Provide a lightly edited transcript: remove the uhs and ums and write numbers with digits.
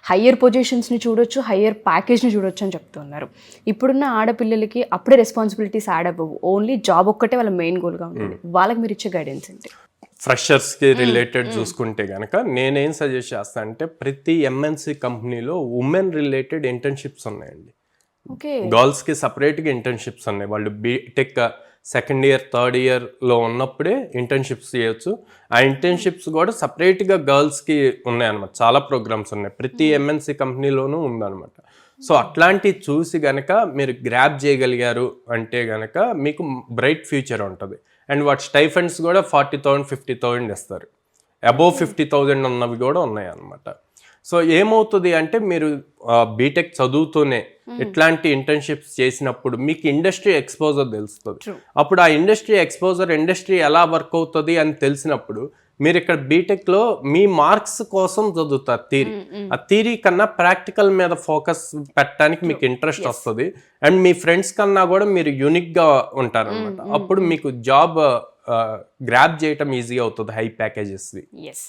Higher పొజిషన్స్ని చూడొచ్చు, higher ప్యాకేజ్ని చూడొచ్చు అని చెప్తున్నారు. ఇప్పుడున్న ఆడపిల్లలకి అప్పుడే రెస్పాన్సిబిలిటీస్ యాడ్ అవ్వవు, ఓన్లీ జాబ్ ఒక్కటే వాళ్ళ మెయిన్ గోల్గా ఉంటుంది. వాళ్ళకి మీరు ఇచ్చే గైడెన్స్ ఏంటి? ఫ్రెషర్స్కి రిలేటెడ్ చూసుకుంటే కనుక నేనేం సజెస్ట్ చేస్తాను అంటే ప్రతి ఎంఎన్సి కంపెనీలో ఉమెన్ రిలేటెడ్ ఇంటర్న్షిప్స్ ఉన్నాయండి. ఓకే, గర్ల్స్కి సపరేట్గా ఇంటర్న్షిప్స్ ఉన్నాయి. వాళ్ళు బీటెక్ సెకండ్ ఇయర్ థర్డ్ ఇయర్లో ఉన్నప్పుడే ఇంటర్న్షిప్స్ చేయొచ్చు. ఆ ఇంటర్న్షిప్స్ కూడా సపరేట్గా గర్ల్స్కి ఉన్నాయన్నమాట. చాలా ప్రోగ్రామ్స్ ఉన్నాయి, ప్రతి ఎంఎన్సి కంపెనీలోనూ ఉందన్నమాట. సో అట్లాంటివి చూసి గనక మీరు గ్రాప్ చేయగలిగారు అంటే గనక మీకు బ్రైట్ ఫ్యూచర్ ఉంటుంది. అండ్ వాటి స్టైఫండ్స్ కూడా 40,000 50,000 ఇస్తారు. అబోవ్ 50,000 ఉన్నవి కూడా ఉన్నాయి అన్నమాట. సో ఏమవుతుంది అంటే మీరు బీటెక్ చదువుతూనే ఇట్లాంటి ఇంటర్న్షిప్స్ చేసినప్పుడు మీకు ఇండస్ట్రీ ఎక్స్పోజర్ తెలుస్తుంది. అప్పుడు ఆ ఇండస్ట్రీ ఎలా వర్క్ అవుతుంది అని తెలిసినప్పుడు మీరు ఇక్కడ బీటెక్లో మీ మార్క్స్ కోసం చదువుతారు థియరీ. ఆ థియరీ కన్నా ప్రాక్టికల్ మీద ఫోకస్ పెట్టడానికి మీకు ఇంట్రెస్ట్ వస్తుంది. అండ్ మీ ఫ్రెండ్స్ కన్నా కూడా మీరు యూనిక్గా ఉంటారనమాట. అప్పుడు మీకు జాబ్ గ్రాప్ చేయటం ఈజీ అవుతుంది హై ప్యాకేజెస్వి. ఎస్.